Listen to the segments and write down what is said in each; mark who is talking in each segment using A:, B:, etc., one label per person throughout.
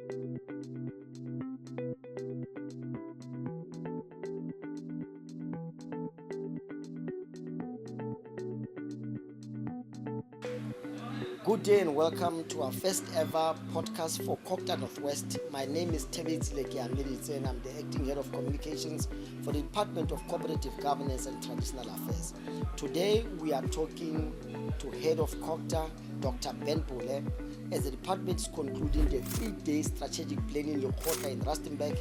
A: Good day and welcome to our first ever podcast for CoGTA Northwest. My name is Lekgotla and I'm the Acting Head of Communications for the Department of Cooperative Governance and Traditional Affairs. Today we are talking to Head of CoGTA, Dr. Ben Bole, as the department is concluding the 3-day strategic planning Lekgotla in Rustenburg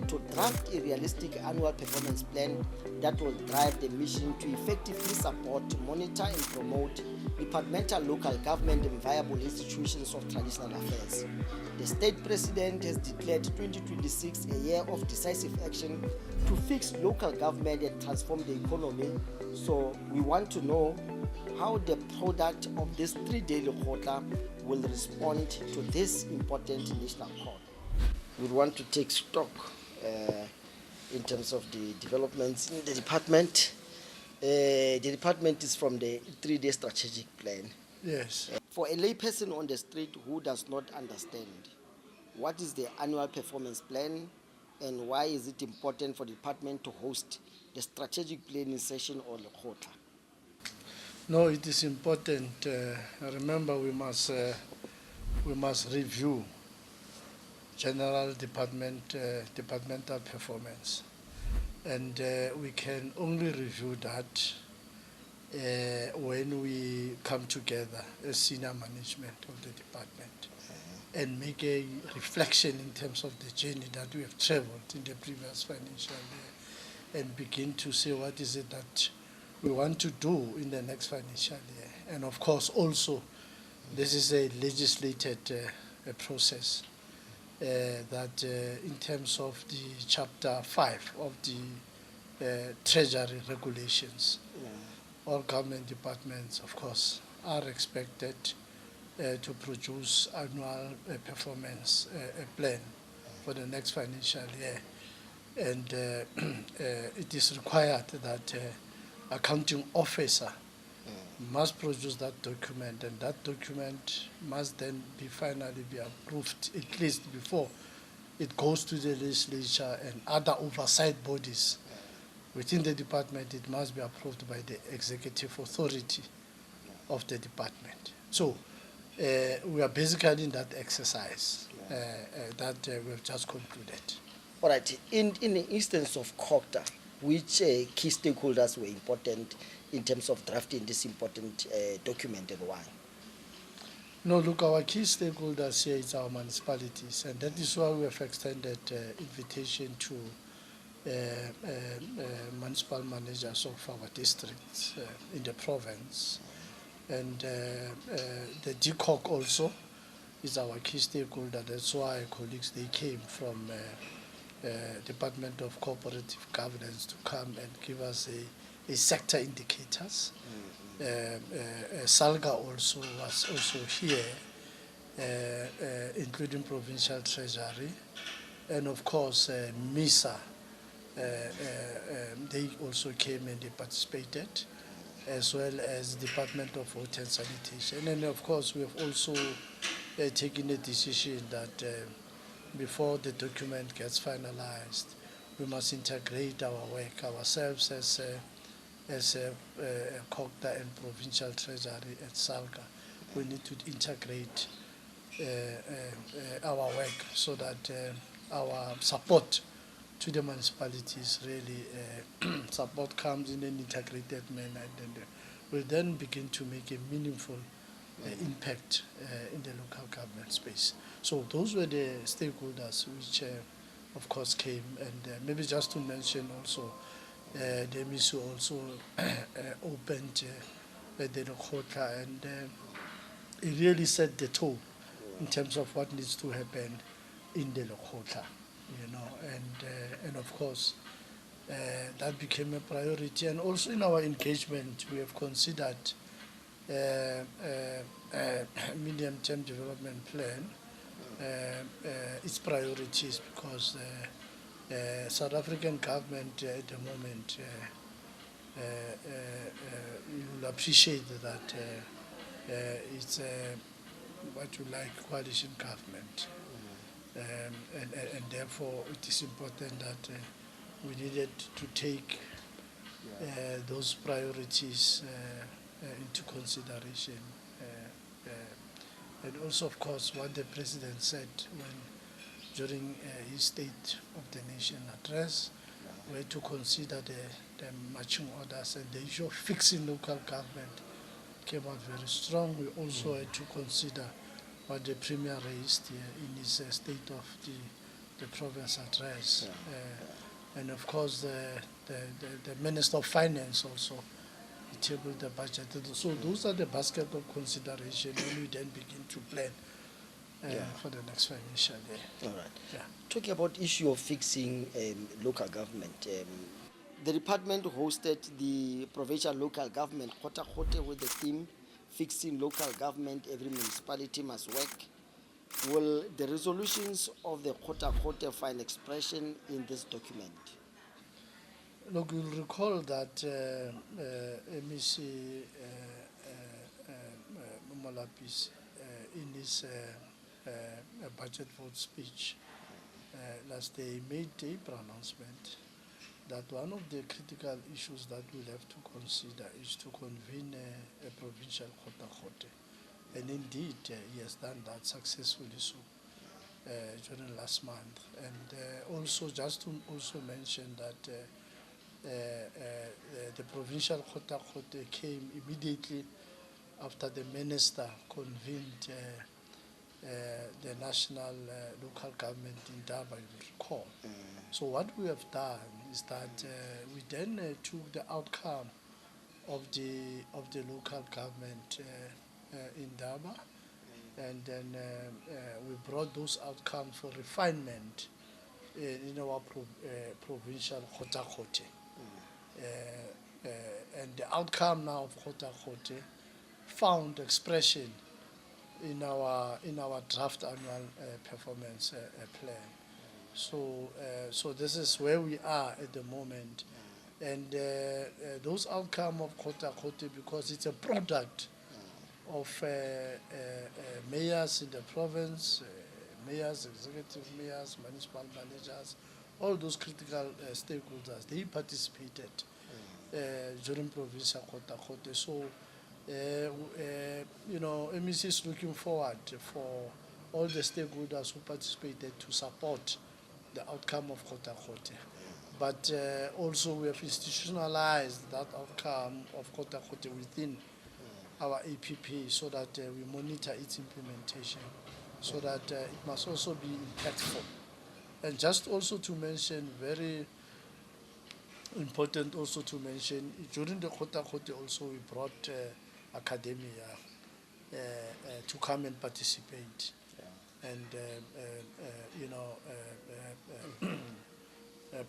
A: to draft a realistic annual performance plan that will drive the mission to effectively support, monitor and promote departmental local government and viable institutions of traditional affairs. The state president has declared 2026 a year of decisive action to fix local government and transform the economy. So we want to know how the product of this 3-day Lekgotla will respond to this important national call. We want to take stock in terms of the developments in the department. The department is from the 3-day strategic plan.
B: Yes.
A: For a layperson on the street who does not understand, what is the annual performance plan and why is it important for the department to host the strategic planning session or Lekgotla?
B: No, it is important. Remember, we must review general departmental performance, and we can only review that when we come together as senior management of the department and make a reflection in terms of the journey that we have traveled in the previous financial year and begin to say what is it that we want to do in the next financial year. And of course also this is a legislated process that in terms of the chapter 5 of the treasury regulations, all government departments of course are expected to produce annual performance plan for the next financial year, and it is required that accounting officer must produce that document, and that document must then finally be approved at least before it goes to the legislature and other oversight bodies within the department. It must be approved by the executive authority of the department. So we are basically in that exercise that we have just concluded.
A: All right. In the instance of CoGTA, which key stakeholders were important in terms of drafting this important document and why?
B: No, look, our key stakeholders here is our municipalities, and that is why we have extended invitation to municipal managers of our districts in the province. And the DCOG also is our key stakeholder. That's why colleagues, they came from Department of Cooperative Governance to come and give us a sector indicators. SALGA also was also here, including Provincial Treasury, and of course MISA. They also came and they participated, as well as Department of Water and Sanitation. And of course we have also taken a decision that before the document gets finalized, we must integrate our work ourselves as CoGTA and Provincial Treasury at SALGA. We need to integrate our work so that our support to the municipalities really support comes in an integrated manner, and will then begin to make a meaningful impact in the local government space. So those were the stakeholders which of course came, and maybe just to mention also the MISU also opened the Lekgotla, and it really set the tone in terms of what needs to happen in the Lekgotla, you know, and of course that became a priority. And also in our engagement we have considered medium-term development plan, its priorities, because South African government at the moment, you will appreciate that it's what you like coalition government. And therefore it is important that we needed to take those priorities into consideration. And also, of course, what the President said during his State of the Nation address, were to consider the marching orders, and the issue of fixing local government came out very strong. We also had to consider what the Premier raised in his State of the Province address. And of course, the Minister of Finance also tabled the budget. So those are the basket of consideration when we then begin to plan for the next financial year.
A: All right.
B: Yeah.
A: Talking about issue of fixing local government, the department hosted the provincial local government NW-CoGTA with the theme "Fixing Local Government, Every Municipality Must Work." Will the resolutions of the NW-CoGTA find expression in this document?
B: Look, you'll recall that MEC Molapis, in his budget vote speech last day, made a pronouncement that one of the critical issues that we'll have to consider is to convene a provincial NW-CoGTA. And indeed, he has done that successfully so during last month. And also, just to also mention that the provincial NW-CoGTA came immediately after the minister convened the national local government in Durban, you recall. So what we have done is that we then took the outcome of the local government in Durban, and then we brought those outcomes for refinement in our provincial NW-CoGTA. And the outcome now of NW-CoGTA found expression in our draft annual performance plan. So this is where we are at the moment, and those outcomes of NW-CoGTA, because it's a product of mayors in the province, mayors, executive mayors, municipal managers, all those critical stakeholders, they participated during provincial NW-CoGTA. So, MEC is looking forward for all the stakeholders who participated to support the outcome of NW-CoGTA. But also we have institutionalized that outcome of NW-CoGTA within our APP so that we monitor its implementation, so that it must also be impactful. And just also to mention, very important also to mention, during the NW-CoGTA also we brought academia to come and participate. And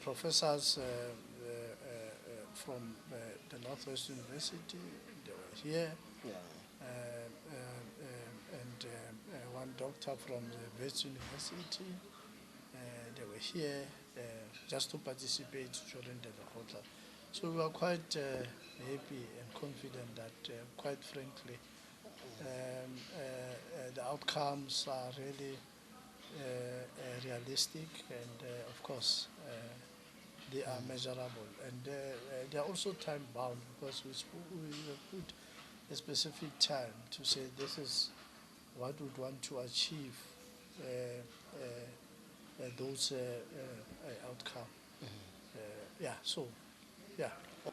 B: professors from the Northwest University, they were here, and one doctor from the West University, they were here just to participate during the Lekgotla. So we are quite happy and confident that, quite frankly, the outcomes are really realistic, and of course they are measurable, and they are also time bound, because we have put a specific time to say this is what we want to achieve those outcomes.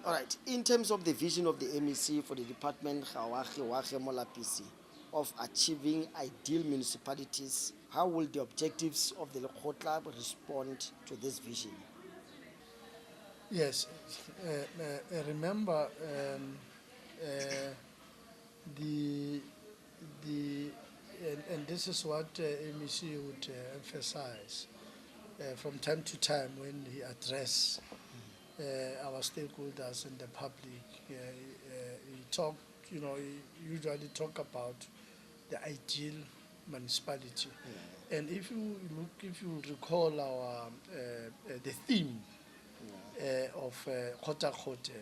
A: All right. In terms of the vision of the MEC for the department Molapisi of achieving ideal municipalities, how will the objectives of the Lekgotla respond to this vision?
B: Yes, remember and this is what MEC would emphasize from time to time when he address our stakeholders and the public. He usually talk about the ideal municipality. And if you recall our the theme of NW-CoGTA,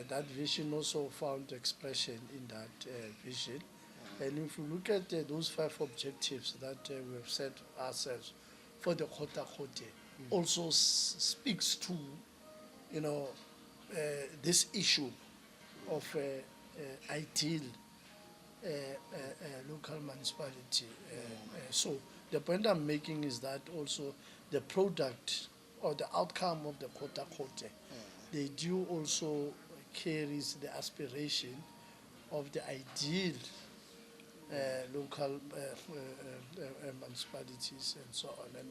B: that vision also found expression in that vision. And if you look at those 5 objectives that we have set ourselves for the NW-CoGTA, also speaks to, you know, this issue of ideal local municipality. So the point I'm making is that also the product or the outcome of the NW-CoGTA, they do also carries the aspiration of the ideal local municipalities and so on. And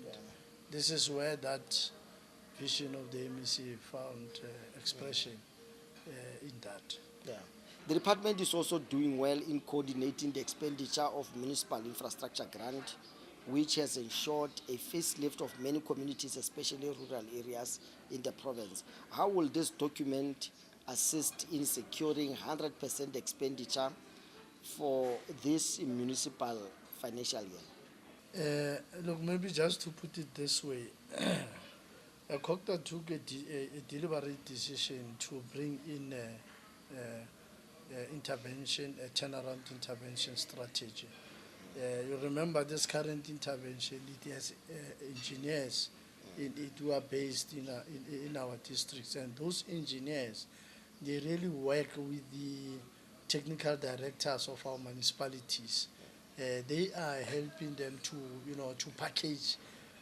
B: this is where that vision of the MEC found expression in that.
A: Yeah. The department is also doing well in coordinating the expenditure of municipal infrastructure grant, which has ensured a facelift of many communities, especially rural areas in the province. How will this document assist in securing 100% expenditure for this municipal financial year?
B: Look, maybe just to put it this way, CoGTA took a deliberate decision to bring in intervention, a turnaround intervention strategy. You remember this current intervention, it has engineers in it who are based in our districts, and those engineers, they really work with the technical directors of our municipalities. They are helping them to, to package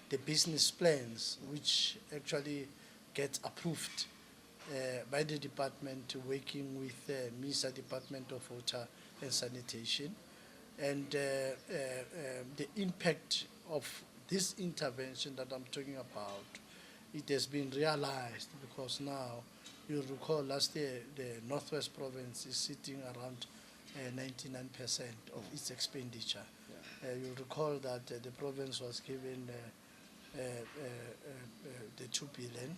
B: the business plans, which actually get approved by the department, working with MISA, Department of Water and Sanitation. And the impact of this intervention that I'm talking about, it has been realized because now, you recall last year, the Northwest Province is sitting around 99% of its expenditure. You recall that the province was given the 2 billion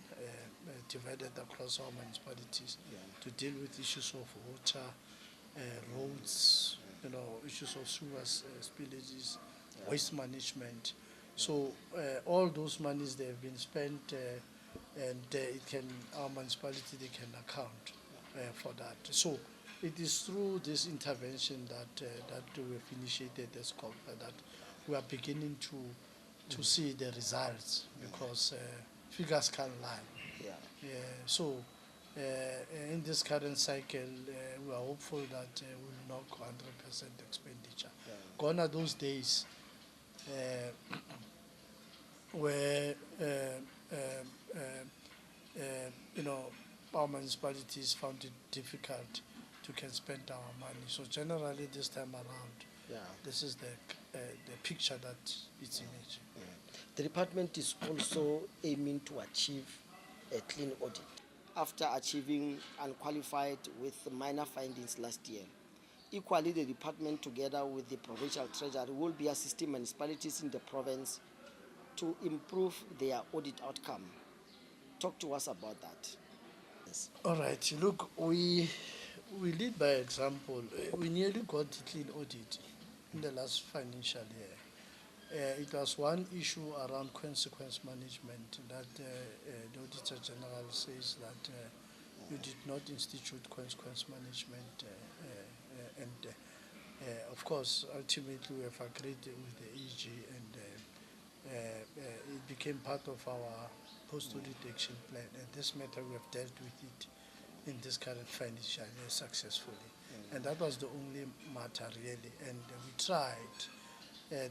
B: divided across our municipalities to deal with issues of water, roads, issues of sewers, spillages, waste management. So all those monies, they have been spent, and our municipality, they can account for that. So it is through this intervention that we've initiated as CoGTA that we are beginning to see the results, because figures can't lie. So in this current cycle, we are hopeful that we'll knock 100% expenditure. Gone are those days where our municipalities found it difficult to can spend our money. So generally, this time around, this is the picture that it's emerging.
A: The department is also aiming to achieve a clean audit. After achieving unqualified with minor findings last year, equally the department, together with the provincial treasury, will be assisting municipalities in the province to improve their audit outcome. Talk to us about that. Yes.
B: All right, look, we lead by example. We nearly got a clean audit in the last financial year. It was one issue around consequence management that the Auditor General says that you did not institute consequence management, and of course, ultimately we have agreed with the EG, and it became part of our post-audit action plan, and this matter we have dealt with it in this current financial year successfully. And that was the only matter really, and we tried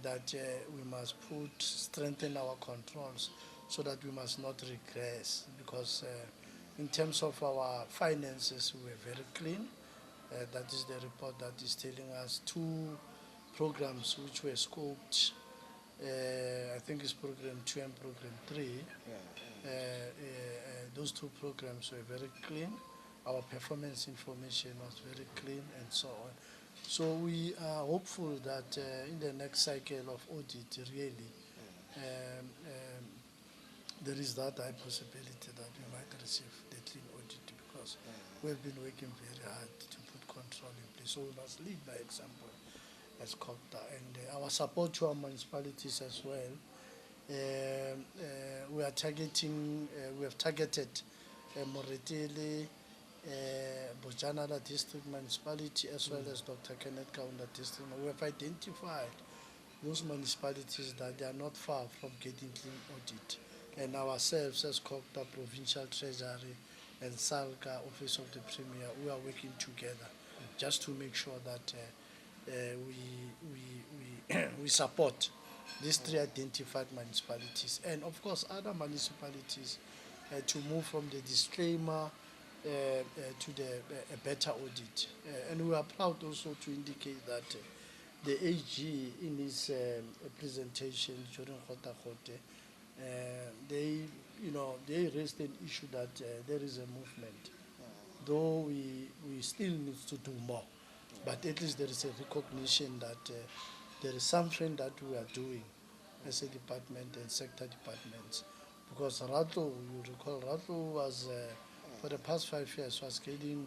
B: that we must strengthen our controls so that we must not regress, because in terms of our finances, we were very clean. That is the report that is telling us 2 programs which were scoped. I think it's program 2 and program 3. Those 2 programs were very clean. Our performance information was very clean, and so on. So we are hopeful that in the next cycle of audit, really, there is that high possibility that we might receive the clean audit, because we have been working very hard to put control in place. So we must lead by example as CoGTA, and our support to our municipalities as well. We have targeted Moretele, Bojanala District Municipality as well as Dr. Kenneth Kaunda District, we have identified those municipalities that they are not far from getting clean audit. And ourselves as CoGTA Provincial Treasury and SALGA Office of the Premier, we are working together just to make sure that we support these three identified municipalities. And of course, other municipalities to move from the disclaimer to the a better audit. And we are proud also to indicate that the AG in his presentation during Lekgotla, they raised an issue that there is a movement, though we still need to do more, but at least there is a recognition that there is something that we are doing as a department and sector departments. Because Ratlo, you recall, Ratlo was for the past 5 years was getting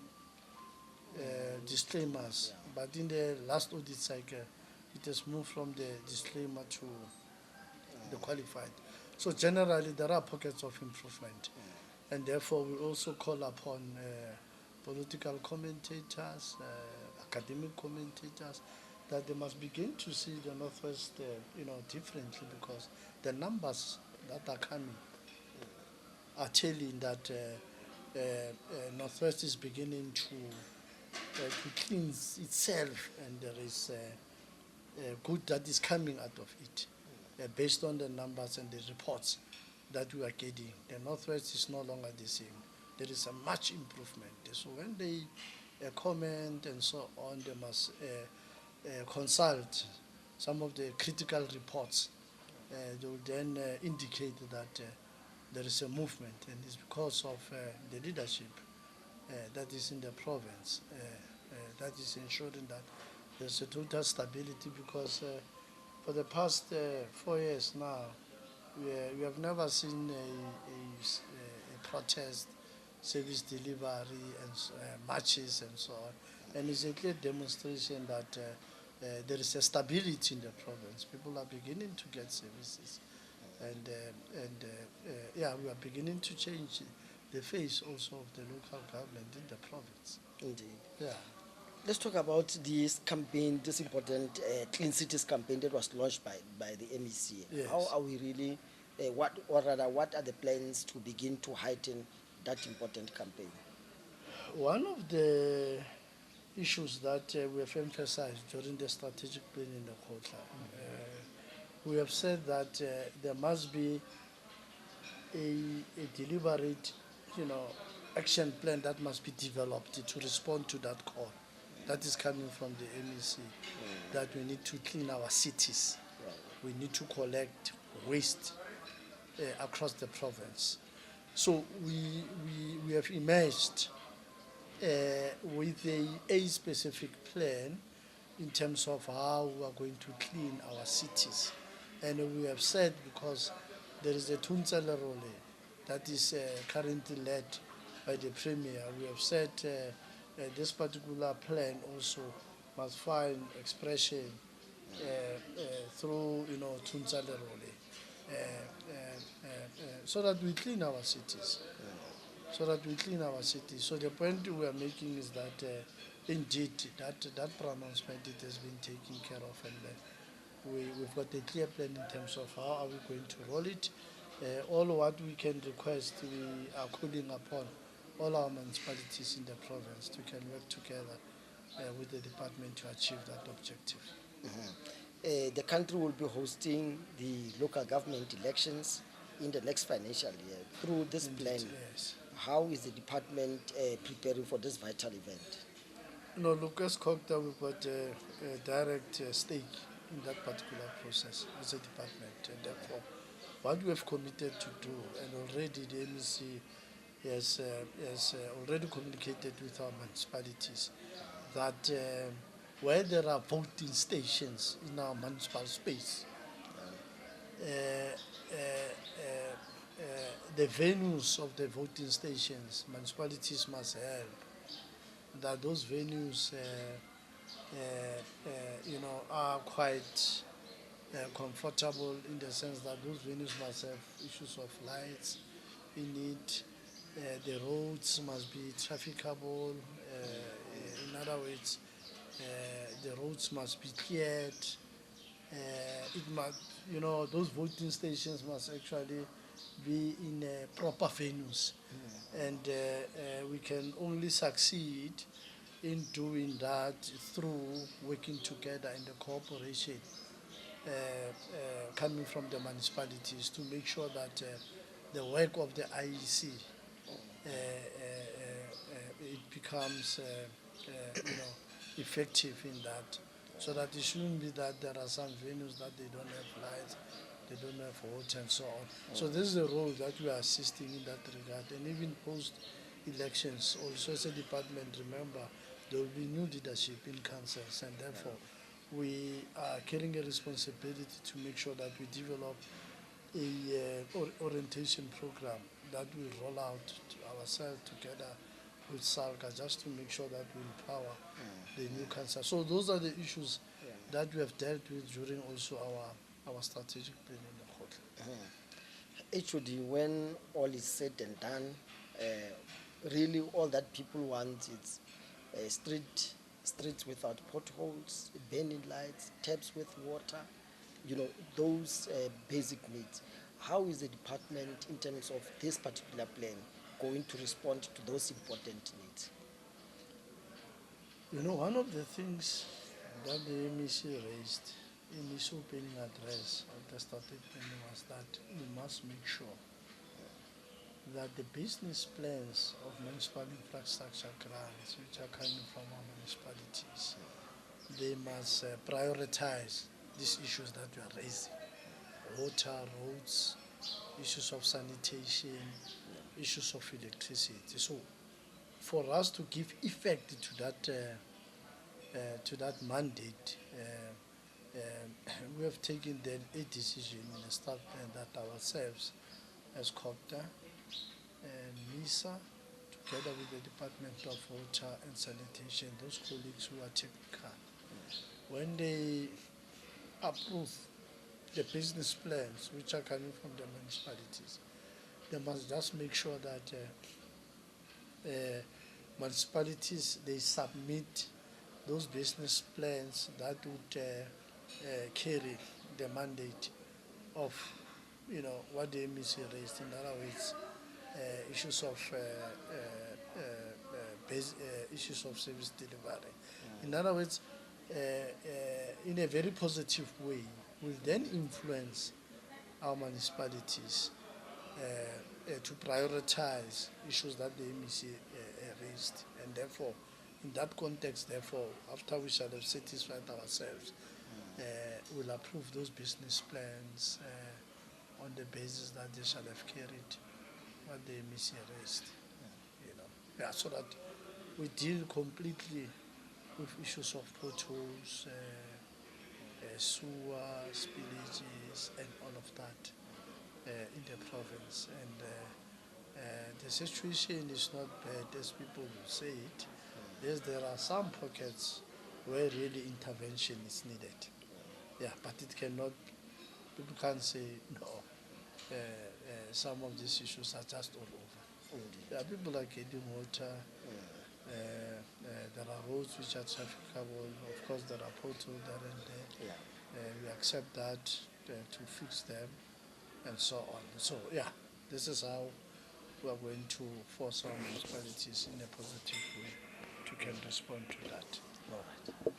B: disclaimers, but in the last audit cycle, it has moved from the disclaimer to the qualified. So generally, there are pockets of improvement, and therefore we also call upon political commentators, academic commentators, that they must begin to see the Northwest, differently, because the numbers that are coming are telling that Northwest is beginning to cleanse itself, and there is good that is coming out of it, based on the numbers and the reports that we are getting. The Northwest is no longer the same. There is a much improvement. So when they comment and so on, they must consult some of the critical reports. They will then indicate that there is a movement, and it's because of the leadership that is in the province that is ensuring that there's a total stability, because for the past 4 years now, we have never seen a protest, service delivery, and marches and so on. And it's a clear demonstration that there is a stability in the province. People are beginning to get services. And we are beginning to change the face also of the local government in the province.
A: Indeed.
B: Yeah.
A: Let's talk about this campaign, this important Clean Cities campaign that was launched by the MEC.
B: Yes.
A: How are we really, what are the plans to begin to heighten that important campaign?
B: One of the issues that we have emphasized during the strategic plan in Lekgotla, we have said that there must be a deliberate, action plan that must be developed to respond to that call that is coming from the MEC, that we need to clean our cities.
A: Right.
B: We need to collect waste across the province. So we have emerged with a specific plan in terms of how we are going to clean our cities. And we have said, because there is a Tunzalerole that is currently led by the Premier, we have said this particular plan also must find expression through, Tunzalerole, so that we clean our cities. So the point we are making is that indeed that pronouncement, it has been taken care of, and we've got a clear plan in terms of how are we going to roll it. All what we can request, we are calling upon all our municipalities in the province to can work together with the department to achieve that objective.
A: The country will be hosting the local government elections in the next financial year. Through this plan,
B: Yes.
A: how is the department preparing for this vital event?
B: Look, as CoGTA, we've got a direct stake in that particular process as a department, and therefore what we have committed to do, and already the MEC has already communicated with our municipalities, that where there are voting stations in our municipal space, the venues of the voting stations, municipalities must help that those venues are quite comfortable, in the sense that those venues must have issues of lights in it, The roads must be trafficable. In other words, the roads must be cleared. It must, those voting stations must actually be in proper venues, and we can only succeed in doing that through working together in the cooperation coming from the municipalities to make sure that the work of the IEC it becomes effective in that, so that it shouldn't be that there are some venues that they don't have lights, they don't have water and so on. So this is the role that we are assisting in that regard, and even post elections also as a department, remember there will be new leadership in councils, and therefore we are carrying a responsibility to make sure that we develop a orientation program that we roll out to ourselves together with SALGA, just to make sure that we empower the new council. So those are the issues that we have dealt with during also our strategic plan in the Lekgotla.
A: Actually, when all is said and done, really all that people want is streets without potholes, burning lights, taps with water, those basic needs. How is the department, in terms of this particular plan, going to respond to those important needs?
B: One of the things that the MEC raised in his opening address of the strategic plan was that we must make sure that the business plans of municipal infrastructure grants, which are coming from our municipalities, they must prioritize these issues that we are raising: water, roads, issues of sanitation, issues of electricity. So, for us to give effect to that mandate, we have taken then a decision in the start plan that ourselves, as CoGTA and MISA, together with the Department of Water and Sanitation, those colleagues who are technical, when they approve the business plans which are coming from the municipalities, they must just make sure that municipalities, they submit those business plans that would carry the mandate of what the MEC raised. In other words, issues of issues of service delivery. In other words, in a very positive way, will then influence our municipalities to prioritize issues that the MEC raised, and therefore, in that context, therefore, after we shall have satisfied ourselves, we'll approve those business plans on the basis that they shall have carried what the MEC raised. So that we deal completely with issues of potholes, sewer, spillages, and all of that in the province. And the situation is not bad as people will say it. Yes, there are some pockets where really intervention is needed. Yeah, but it cannot, people can't say no. Some of these issues are just all over. There are people like getting water. There are roads which are trafficable. Of course, there are potholes there and there. We accept that to fix them and so on. So, this is how we are going to force our municipalities in a positive way to can respond to that.
A: All right.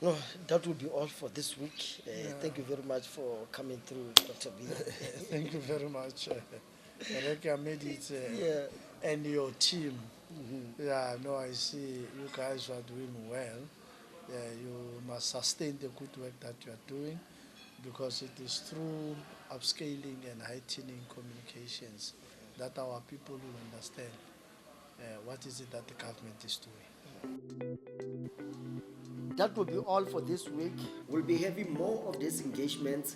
A: No, that will be all for this week. Thank you very much for coming through, Dr. B.
B: Thank you very much. Reka made it and your team. I see you guys are doing well. You must sustain the good work that you are doing, because it is through upscaling and heightening communications that our people will understand what is it that the government is doing.
A: That will be all for this week. We'll be having more of these engagements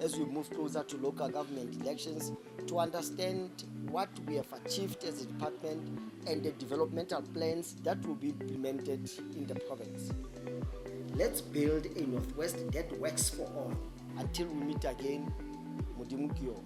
A: as we move closer to local government elections to understand what we have achieved as a department and the developmental plans that will be implemented in the province. Let's build a Northwest that works for all. Until we meet again, Modimo Kyo.